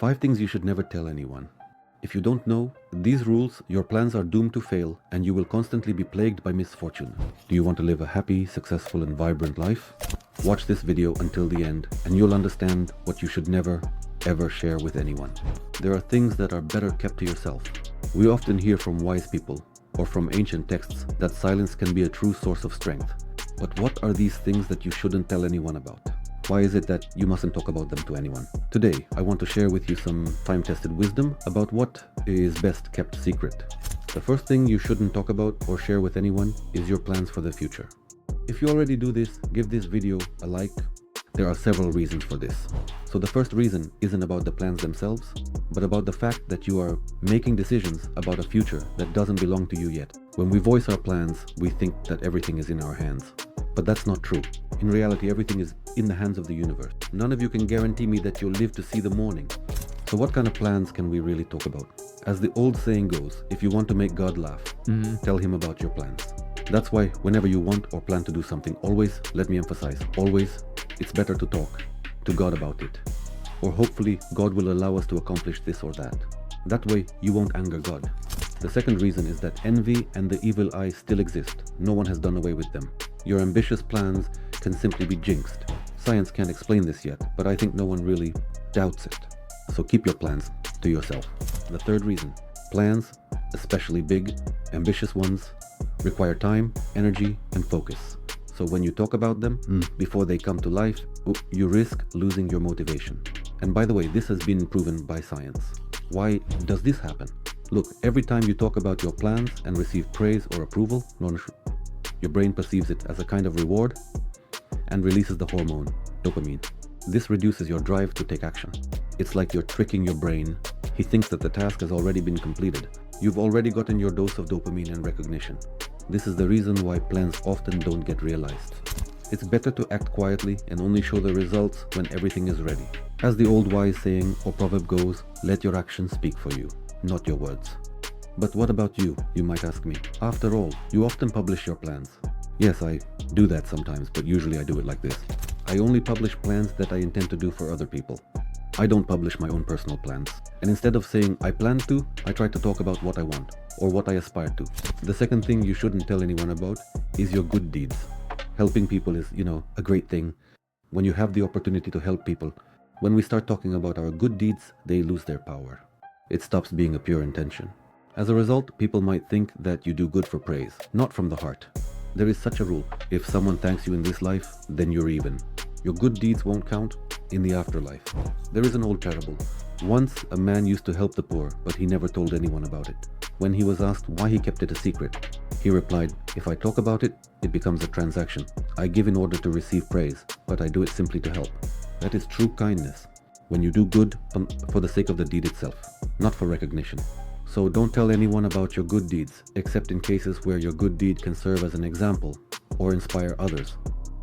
5 things you should never tell anyone. If you don't know these rules, your plans are doomed to fail and you will constantly be plagued by misfortune. Do you want to live a happy, successful and vibrant life? Watch this video until the end and you'll understand what you should never, ever share with anyone. There are things that are better kept to yourself. We often hear from wise people or from ancient texts that silence can be a true source of strength. But what are these things that you shouldn't tell anyone about? Why is it that you mustn't talk about them to anyone? Today, I want to share with you some time-tested wisdom about what is best kept secret. The first thing you shouldn't talk about or share with anyone is your plans for the future. If you already do this, give this video a like. There are several reasons for this. So the first reason isn't about the plans themselves, but about the fact that you are making decisions about a future that doesn't belong to you yet. When we voice our plans, we think that everything is in our hands. But that's not true. In reality, everything is in the hands of the universe. None of you can guarantee me that you'll live to see the morning. So what kind of plans can we really talk about? As the old saying goes, if you want to make God laugh, tell him about your plans. That's why whenever you want or plan to do something, always, let me emphasize, always, it's better to talk to God about it. Or hopefully God will allow us to accomplish this or that. That way you won't anger God. The second reason is that envy and the evil eye still exist. No one has done away with them. Your ambitious plans can simply be jinxed. Science can't explain this yet, but I think no one really doubts it. So keep your plans to yourself. The third reason, plans, especially big, ambitious ones, require time, energy, and focus. So when you talk about them, before they come to life, you risk losing your motivation. And by the way, this has been proven by science. Why does this happen? Look, every time you talk about your plans and receive praise or approval, your brain perceives it as a kind of reward and releases the hormone, dopamine. This reduces your drive to take action. It's like you're tricking your brain. He thinks that the task has already been completed. You've already gotten your dose of dopamine and recognition. This is the reason why plans often don't get realized. It's better to act quietly and only show the results when everything is ready. As the old wise saying or proverb goes, let your actions speak for you, not your words. But what about you might ask me. After all, you often publish your plans. Yes, I do that sometimes, but usually I do it like this. I only publish plans that I intend to do for other people. I don't publish my own personal plans. And instead of saying I plan to, I try to talk about what I want or what I aspire to. The second thing you shouldn't tell anyone about is your good deeds. Helping people is, a great thing. When you have the opportunity to help people, when we start talking about our good deeds, they lose their power. It stops being a pure intention. As a result, people might think that you do good for praise, not from the heart. There is such a rule. If someone thanks you in this life, then you're even. Your good deeds won't count in the afterlife. There is an old parable. Once a man used to help the poor, but he never told anyone about it. When he was asked why he kept it a secret, he replied, if I talk about it, it becomes a transaction. I give in order to receive praise, but I do it simply to help. That is true kindness. When you do good for the sake of the deed itself, not for recognition. So don't tell anyone about your good deeds, except in cases where your good deed can serve as an example or inspire others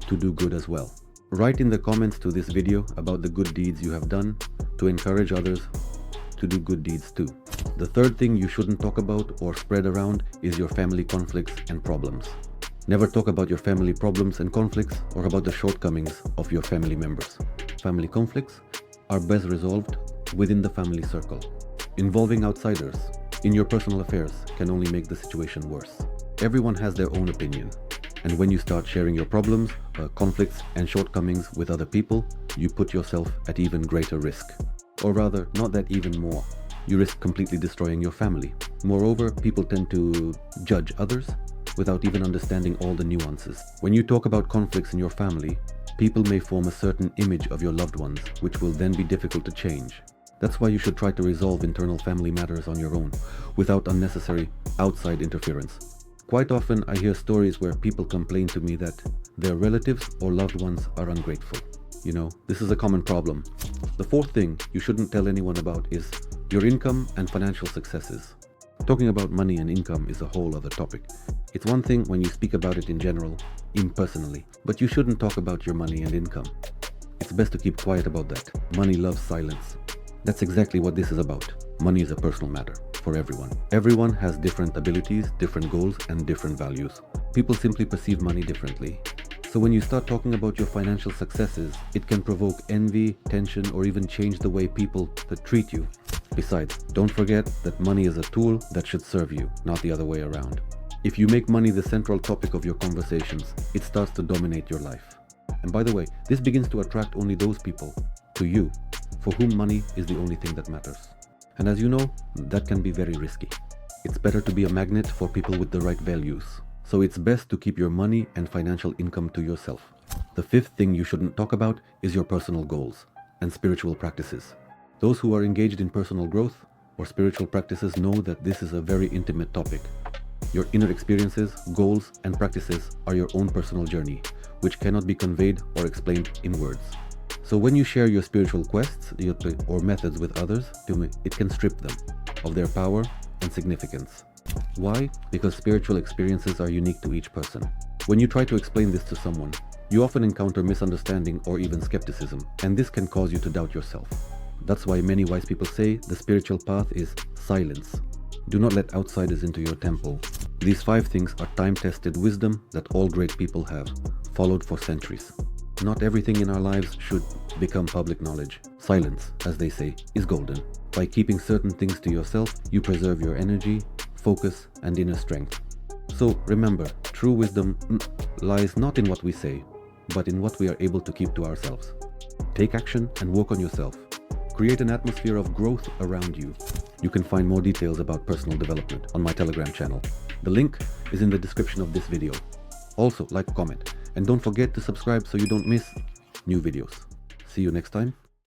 to do good as well. Write in the comments to this video about the good deeds you have done to encourage others to do good deeds too. The third thing you shouldn't talk about or spread around is your family conflicts and problems. Never talk about your family problems and conflicts or about the shortcomings of your family members. Family conflicts are best resolved within the family circle. Involving outsiders in your personal affairs can only make the situation worse. Everyone has their own opinion, and when you start sharing your problems, conflicts and shortcomings with other people, you put yourself at even greater risk. Or rather, not that even more. You risk completely destroying your family. Moreover, people tend to judge others without even understanding all the nuances. When you talk about conflicts in your family, people may form a certain image of your loved ones, which will then be difficult to change. That's why you should try to resolve internal family matters on your own, without unnecessary outside interference. Quite often I hear stories where people complain to me that their relatives or loved ones are ungrateful. This is a common problem. The fourth thing you shouldn't tell anyone about is your income and financial successes. Talking about money and income is a whole other topic. It's one thing when you speak about it in general, impersonally, but you shouldn't talk about your money and income. It's best to keep quiet about that. Money loves silence. That's exactly what this is about. Money is a personal matter for everyone. Everyone has different abilities, different goals, and different values. People simply perceive money differently. So So when you start talking about your financial successes, it can provoke envy, tension, or even change the way people treat you. Besides, don't forget that money is a tool that should serve you, not the other way around. If you make money the central topic of your conversations, it starts to dominate your life. And by the way, this begins to attract only those people, to you, for whom money is the only thing that matters. And as you know, that can be very risky. It's better to be a magnet for people with the right values. So it's best to keep your money and financial income to yourself. The fifth thing you shouldn't talk about is your personal goals and spiritual practices. Those who are engaged in personal growth or spiritual practices know that this is a very intimate topic. Your inner experiences, goals, and practices are your own personal journey, which cannot be conveyed or explained in words. So when you share your spiritual quests or methods with others, it can strip them of their power and significance. Why? Because spiritual experiences are unique to each person. When you try to explain this to someone, you often encounter misunderstanding or even skepticism, and this can cause you to doubt yourself. That's why many wise people say the spiritual path is silence. Do not let outsiders into your temple. These 5 things are time-tested wisdom that all great people have, followed for centuries. Not everything in our lives should become public knowledge. Silence, as they say, is golden. By keeping certain things to yourself, you preserve your energy, focus, and inner strength. So remember, true wisdom lies not in what we say, but in what we are able to keep to ourselves. Take action and work on yourself. Create an atmosphere of growth around you. You can find more details about personal development on my Telegram channel. The link is in the description of this video. Also, like, comment, and don't forget to subscribe so you don't miss new videos. See you next time.